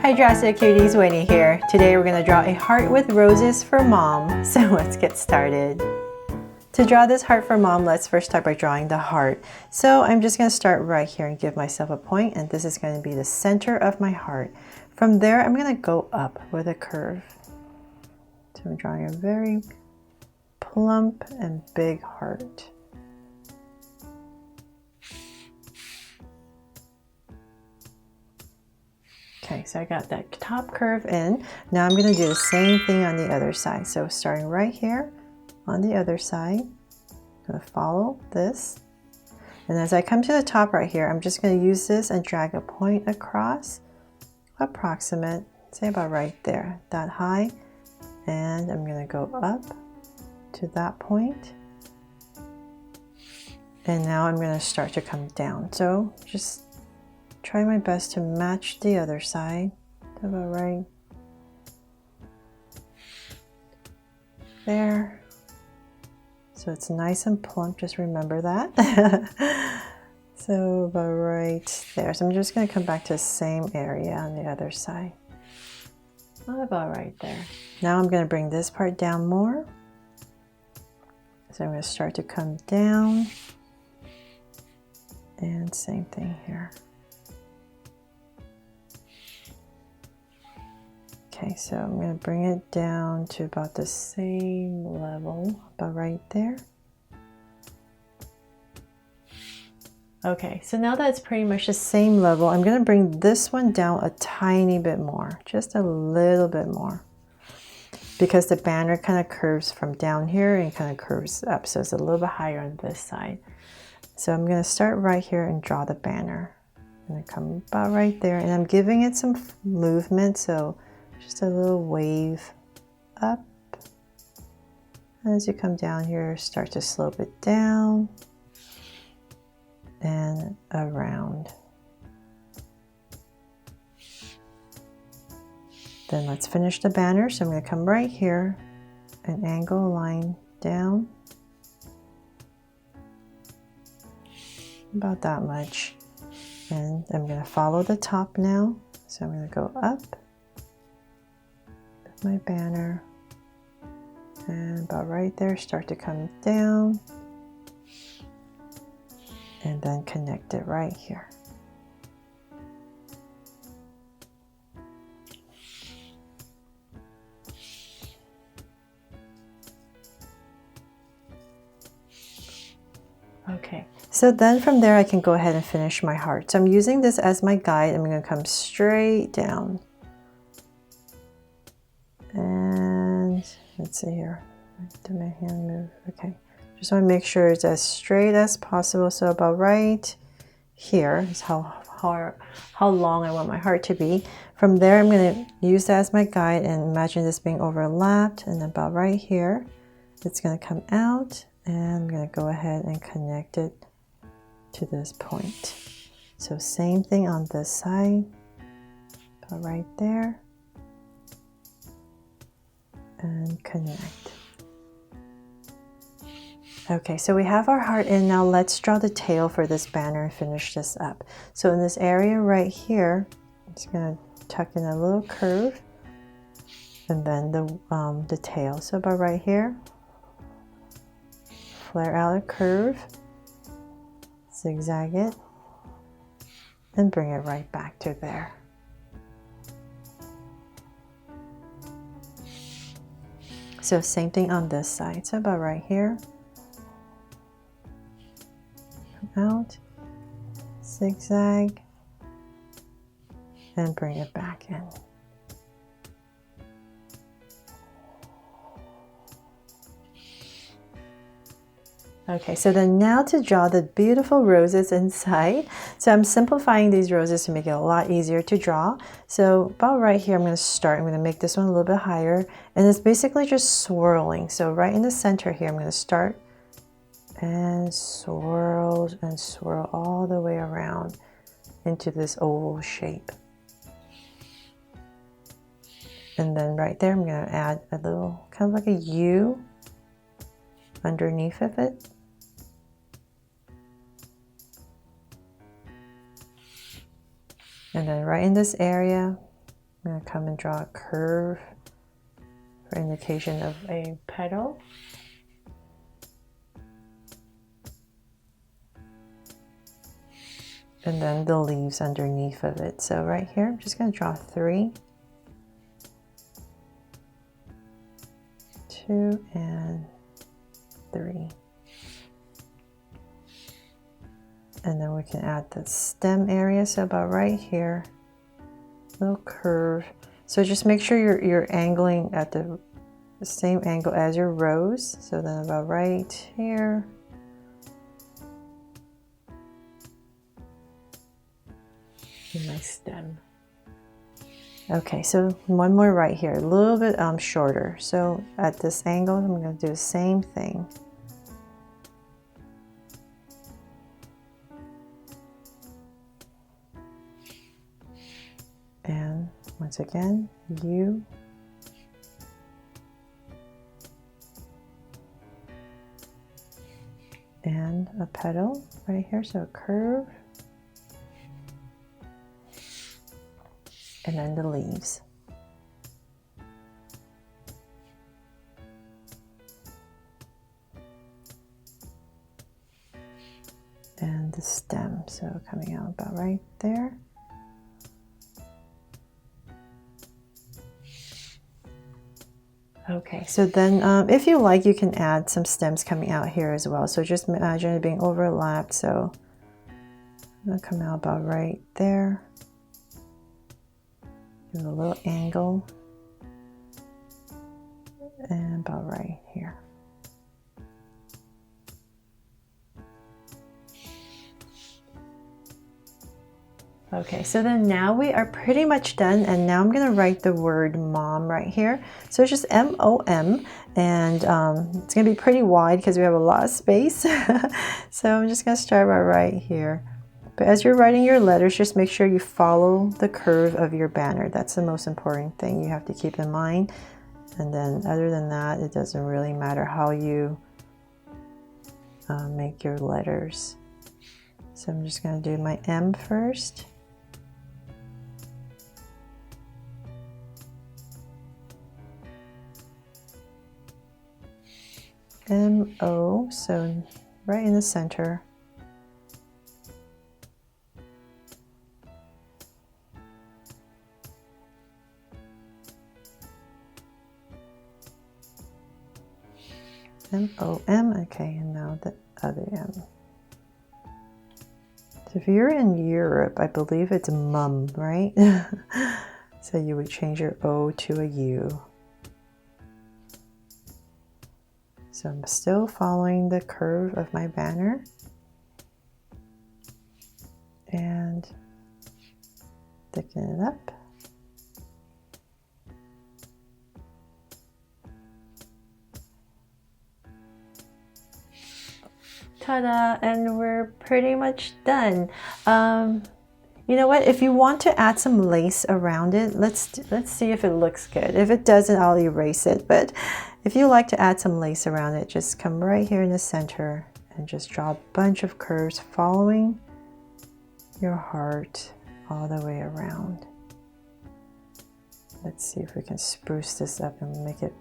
Hi Drastic Cuties, Winnie here. Today we're going to draw a heart with roses for Mom. So let's get started. To draw this heart for Mom, let's first start by drawing the heart. So I'm just going to start right here and give myself a point, and this is going to be the center of my heart. From there I'm going to go up with a curve. So I'm drawing a very plump and big heart. Okay, so I got that top curve in. Now I'm going to do the same thing on the other side. So starting right here on the other side, I'm going to follow this. And as I come to the top right here, I'm just going to use this and drag a point across, approximate, say about right there, that high. And I'm going to go up to that point. And now I'm going to start to come down. So just try my best to match the other side, about right there. So it's nice and plump, just remember that. So about right there. So I'm just going to come back to the same area on the other side. About right there. Now I'm going to bring this part down more. So I'm going to start to come down. And same thing here. Okay, so I'm going to bring it down to about the same level, about right there. Okay, so now that it's pretty much the same level, I'm going to bring this one down a tiny bit more, just a little bit more. Because the banner kind of curves from down here and kind of curves up, so it's a little bit higher on this side. So I'm going to start right here and draw the banner. I'm going to come about right there, and I'm giving it some movement, so just a little wave up. As you come down here, start to slope it down and around. Then let's finish the banner. So I'm going to come right here and angle a line down. About that much. And I'm going to follow the top now. So I'm going to go up my banner, and about right there start to come down, and then connect it right here. Okay, so then from there I can go ahead and finish my heart. So I'm using this as my guide. I'm going to come straight down. And let's see here, do my hand move? Okay, just want to make sure it's as straight as possible. So about right here is how long I want my heart to be. From there I'm going to use that as my guide and imagine this being overlapped, and about right here it's going to come out, and I'm going to go ahead and connect it to this point. So same thing on this side, about right there. And connect. Okay, so we have our heart in. Now let's draw the tail for this banner and finish this up. So in this area right here, I'm just going to tuck in a little curve, and then the tail. So about right here, flare out a curve, zigzag it, and bring it right back to there. So same thing on this side. So about right here, come out, zigzag, and bring it back in. Okay, so then now to draw the beautiful roses inside. So I'm simplifying these roses to make it a lot easier to draw. So about right here, I'm going to start. I'm going to make this one a little bit higher, and it's basically just swirling. So right in the center here, I'm going to start and swirl all the way around into this oval shape. And then right there, I'm going to add a little kind of like a U underneath of it. And then right in this area, I'm going to come and draw a curve for indication of a petal. And then the leaves underneath of it. So right here, I'm just going to draw 3, 2, and 3. And then we can add the stem area, so about right here, little curve. So just make sure you're angling at the same angle as your rose. So then about right here. My stem. Okay, so one more right here, a little bit shorter. So at this angle, I'm going to do the same thing. And once again, U. And a petal right here, so a curve. And then the leaves. And the stem, so coming out about right there. Okay, so then if you like, you can add some stems coming out here as well. So just imagine it being overlapped, so it'll come out about right there. Do a little angle. And about right here. Okay, so then now we are pretty much done, and now I'm going to write the word mom right here. So it's just M-O-M, and it's going to be pretty wide because we have a lot of space. So I'm just going to start right here. But as you're writing your letters, just make sure you follow the curve of your banner. That's the most important thing you have to keep in mind. And then other than that, it doesn't really matter how you make your letters. So I'm just going to do my M first. M-O, so right in the center. M-O-M, okay, and now the other M. So if you're in Europe, I believe it's mum, right? So you would change your O to a U. So I'm still following the curve of my banner. And thicken it up. Ta-da! And we're pretty much done. You know what? If you want to add some lace around it, let's see if it looks good. If it doesn't, I'll erase it. But if you like to add some lace around it, just come right here in the center and just draw a bunch of curves following your heart all the way around. Let's see if we can spruce this up and make it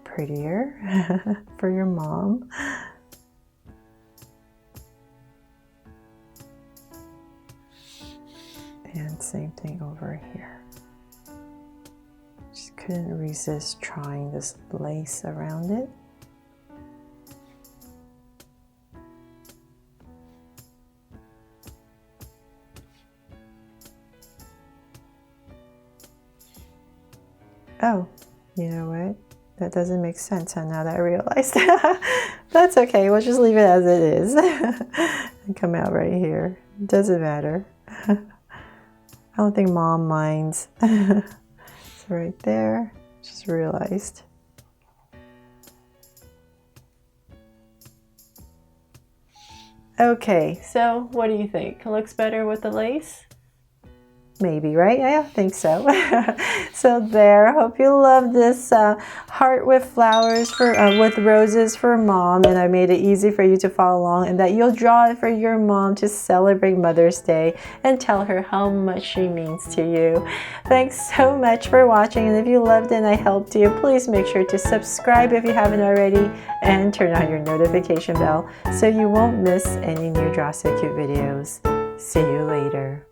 prettier for your mom. And same thing over here. Just couldn't resist trying this lace around it. Oh, you know what? That doesn't make sense, huh? Now that I realized. That's okay, we'll just leave it as it is. And come out right here. It doesn't matter. I don't think mom minds. It's right there. Just realized. Okay, so what do you think? It looks better with the lace? Maybe, right? I think so. So there. Hope you love this heart with flowers for with roses for mom, and I made it easy for you to follow along, and that you'll draw it for your mom to celebrate Mother's Day and tell her how much she means to you. Thanks so much for watching, and if you loved it and I helped you, please make sure to subscribe if you haven't already and turn on your notification bell so you won't miss any new Draw So Cute videos. See you later.